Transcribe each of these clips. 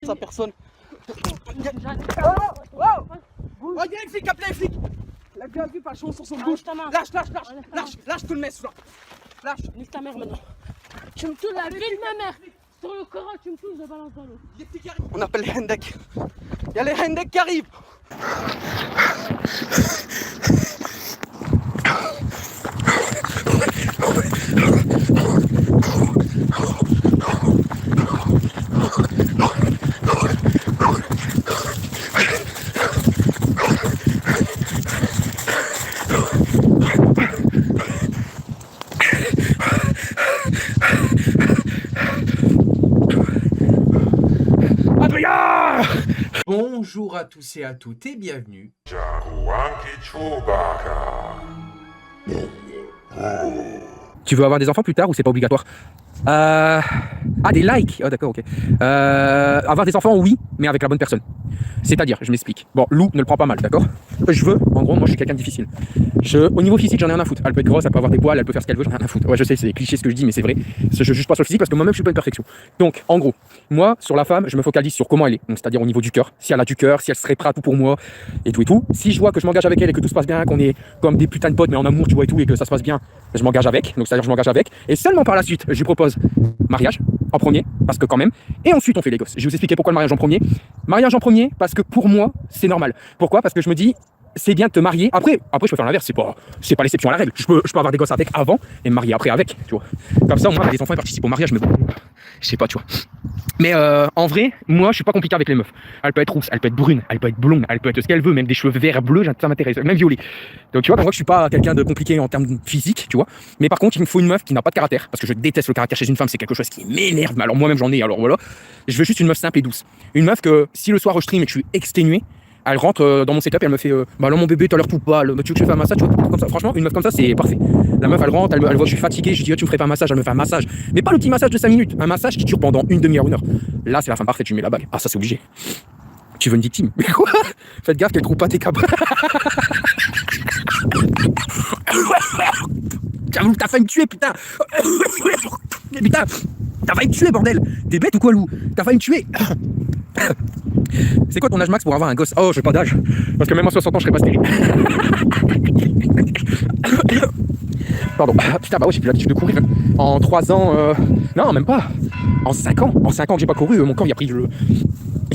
sa personne. Oh, il y a une flic, appelez les flics. La gars, vu pas chaud sur son bouche. Lâche tout le mess là. Lâche. Nique ta mère maintenant. Tu me touches la vie de ma mère. Sur le Coran, tu me touches, je balance dans l'eau. On appelle les Hendek. Il y a les Hendek qui arrivent. Bonjour à tous et à toutes et bienvenue. Tu veux avoir des enfants plus tard ou c'est pas obligatoire? Ah, des likes. Ah d'accord, ok. Avoir des enfants, oui, mais avec la bonne personne. C'est-à-dire, je m'explique. Bon, Lou ne le prend pas mal, d'accord? Je veux, en gros, moi je suis quelqu'un de difficile. Au niveau physique, j'en ai rien à foutre. Elle peut être grosse, elle peut avoir des poils, elle peut faire ce qu'elle veut, j'en ai rien à foutre. Ouais, je sais, c'est cliché ce que je dis, mais c'est vrai. Je juge pas sur le physique parce que moi-même je suis pas une perfection. Donc, en gros, moi, sur la femme, je me focalise sur comment elle est. Donc, c'est-à-dire au niveau du cœur. Si elle a du cœur, si elle serait prête à tout pour moi, et tout et tout. Si je vois que je m'engage avec elle et que tout se passe bien, qu'on est comme des putains de potes, mais en amour, tu vois et tout, et que ça se passe bien, je m'engage avec. Donc, c'est-à-dire je m'engage avec. Et seulement par la suite, je lui propose mariage en premier, parce que quand même. Et ensuite, on fait les gosses. Je vais vous expliquer pourquoi le mariage en premier. Mariage en premier, parce que pour moi, c'est normal. Pourquoi? Parce que je me dis, c'est bien de te marier. Après, je peux faire l'inverse. C'est pas l'exception à la règle. Je peux avoir des gosses avec avant et me marier après avec, tu vois. Comme ça, au moins, les enfants ils participent au mariage, mais bon, je sais pas, tu vois. Mais en vrai, moi, je suis pas compliqué avec les meufs. Elle peut être rousse, elle peut être brune, elle peut être blonde, elle peut être ce qu'elle veut, même des cheveux verts, bleus, ça m'intéresse, même violet. Donc, tu vois, pour moi, je suis pas quelqu'un de compliqué en termes physiques, tu vois. Mais par contre, il me faut une meuf qui n'a pas de caractère, parce que je déteste le caractère chez une femme, c'est quelque chose qui m'énerve. Mais alors, moi-même, j'en ai, alors voilà. Je veux juste une meuf simple et douce. Une meuf que, si le soir je stream et que je suis exténué, elle rentre dans mon setup et elle me fait bah là mon bébé t'as l'air tout pâle, tu veux que je fasse un massage, tu vois, comme ça. Franchement, une meuf comme ça c'est parfait. La meuf elle rentre, elle voit que je suis fatigué, je lui dis tu me ferais pas un massage, elle me fait un massage, mais pas le petit massage de 5 minutes, un massage qui dure pendant une demi-heure, 1 heure. Là c'est la femme parfaite, tu mets la bague. Ah ça c'est obligé. Tu veux une victime? Mais quoi? Faites gaffe qu'elle trouve pas tes câbles. T'as failli me tuer putain. Putain, t'as failli me tuer bordel. T'es bête ou quoi Lou? T'as failli me tuer. C'est quoi ton âge max pour avoir un gosse? Oh, j'ai pas d'âge. Parce que même en 60 ans, je serais pas stérile. Pardon. Putain, bah ouais, j'ai plus l'habitude de courir. En 3 ans, non, même pas. En 5 ans. En 5 ans que j'ai pas couru, mon corps, il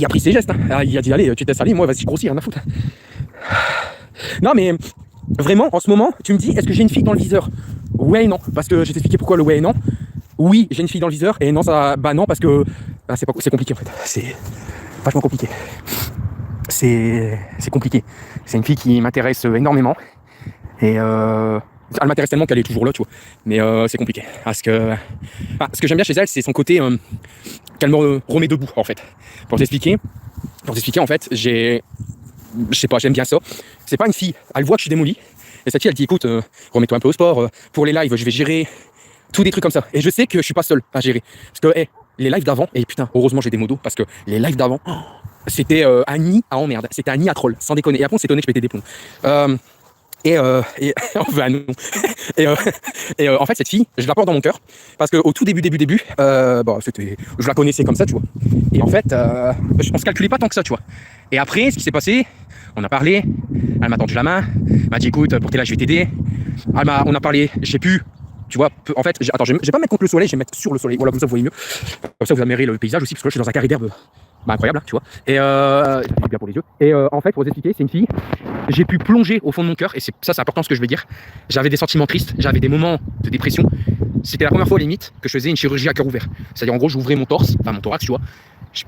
a pris ses gestes. Hein. Il a dit, allez, tu t'es salé, moi, vas-y, je grossis, rien à foutre. Non, mais vraiment, en ce moment, tu me dis, est-ce que j'ai une fille dans le viseur? Ouais et non. Parce que je vais t'expliquer pourquoi le ouais et non. Oui, j'ai une fille dans le viseur. Et non, ça, bah non, parce que bah, c'est compliqué en fait. C'est vachement compliqué. C'est compliqué. C'est une fille qui m'intéresse énormément. Et elle m'intéresse tellement qu'elle est toujours là, tu vois. Mais c'est compliqué. Parce que ce que j'aime bien chez elle, c'est son côté qu'elle me remet debout, en fait. Pour t'expliquer, en fait, je sais pas, j'aime bien ça. C'est pas une fille, elle voit que je suis démoli. Et cette fille, elle dit, écoute, remets-toi un peu au sport. Pour les lives, je vais gérer tous des trucs comme ça. Et je sais que je suis pas seul à gérer. Parce que, les lives d'avant, et putain, heureusement j'ai des modos, parce que les lives d'avant, c'était un nid à emmerde, c'était un nid à troll, sans déconner. Et après on s'est étonné que je pétais des plombs. On veut un nom. En fait cette fille, je la porte dans mon cœur, parce qu'au tout début, je la connaissais comme ça, tu vois. Et en fait, on se calculait pas tant que ça, tu vois. Et après, ce qui s'est passé, on a parlé, elle m'a tendu la main, m'a dit écoute, pour tes lives je vais t'aider. On a parlé, j'ai pu. Tu vois, en fait, attends, je vais pas mettre contre le soleil, je vais mettre sur le soleil. Voilà, comme ça vous voyez mieux. Comme ça vous admirez le paysage aussi, parce que là je suis dans un carré d'herbe incroyable, hein, tu vois. Et c'est bien pour les yeux. Et en fait, pour vous expliquer, c'est une fille. J'ai pu plonger au fond de mon cœur, et c'est important ce que je veux dire. J'avais des sentiments tristes, j'avais des moments de dépression. C'était la première fois, limite, que je faisais une chirurgie à cœur ouvert. C'est-à-dire, en gros, j'ouvrais mon torse, enfin mon thorax, tu vois.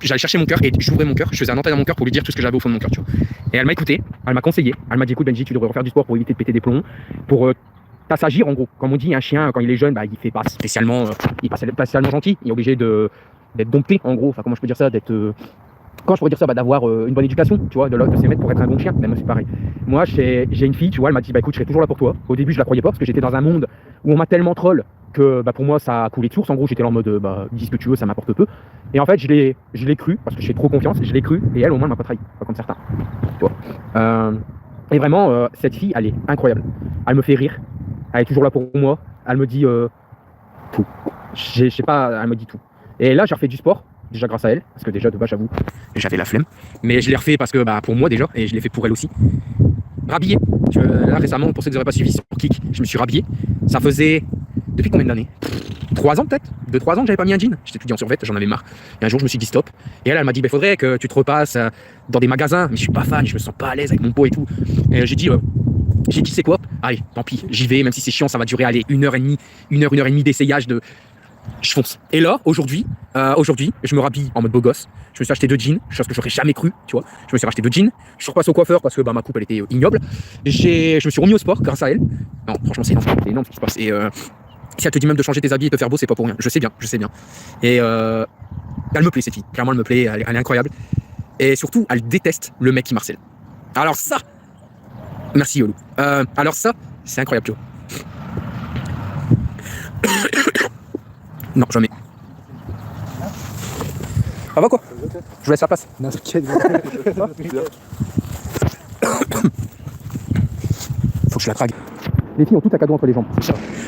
J'allais chercher mon cœur et j'ouvrais mon cœur. Je faisais un entaille dans mon cœur pour lui dire tout ce que j'avais au fond de mon cœur, tu vois. Et elle m'a écouté, elle m'a conseillé. Elle m'a dit écoute, Benji, tu devrais refaire du sport pour éviter de péter des plombs, pour t'assagir en gros. Comme on dit, un chien, quand il est jeune, bah, il fait pas spécialement, il est pas spécialement gentil. Il est obligé d'être dompté en gros. Enfin, comment je peux dire ça, quand je pourrais dire ça, d'avoir une bonne éducation, tu vois, de s'y mettre pour être un bon chien. Même moi, c'est pareil. Moi, j'ai une fille, tu vois, elle m'a dit bah écoute, je serai toujours là pour toi. Au début, je la croyais pas parce que j'étais dans un monde où on m'a tellement troll que pour moi, ça a coulé de source. En gros, j'étais là en mode dis ce que tu veux, ça m'apporte peu. Et en fait, je l'ai cru parce que j'ai trop confiance. Je l'ai cru et elle, au moins, elle m'a pas trahi, pas comme certains. Tu vois. Et vraiment, cette fille, elle est incroyable. Elle me fait rire. Elle est toujours là pour moi. Elle me dit tout. Je sais pas, elle me dit tout. Et là, j'ai refait du sport. déjà grâce à elle, parce que déjà de base j'avoue, j'avais la flemme. Mais je l'ai refait parce que bah, pour moi déjà, et je l'ai fait pour elle aussi. Rhabillé. Là récemment, pour ceux qui n'auraient pas suivi sur Kik, je me suis rhabillé. Ça faisait depuis combien d'années? 3 ans peut-être, 2-3 ans que j'avais pas mis un jean. J'étais étudiant en survêt, j'en avais marre. Et un jour je me suis dit stop. Et elle m'a dit, il faudrait que tu te repasses dans des magasins. Mais je suis pas fan, je me sens pas à l'aise avec mon pot et tout. Et j'ai dit c'est quoi? Allez, tant pis, j'y vais, même si c'est chiant, ça va durer allez, 1h30, 1h et demie d'essayage de. Je fonce. Et là, aujourd'hui, je me rhabille en mode beau gosse. Je me suis acheté 2 jeans, chose que j'aurais jamais cru, tu vois. Je me suis racheté 2 jeans. Je suis repassé au coiffeur parce que bah, ma coupe elle était ignoble. Je me suis remis au sport grâce à elle. Non, franchement, c'est énorme ce qui se passe. Et si elle te dit même de changer tes habits et te faire beau, c'est pas pour rien. Je sais bien. Et elle me plaît cette fille. Clairement, elle me plaît. Elle est incroyable. Et surtout, elle déteste le mec qui marcelle. Alors ça, merci Yolou. Alors ça, c'est incroyable, tu vois. Non, jamais. Ça va quoi? Je vous laisse la place. Non, t'inquiète. Faut que je la drague. Les filles ont tout à cadeau entre les jambes.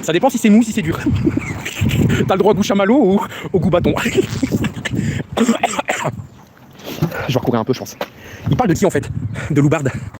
Ça dépend si c'est mou, si c'est dur. T'as le droit au goût chamallow ou au goût bâton. Je vais recourir un peu, je pense. Il parle de qui en fait? De Loubarde.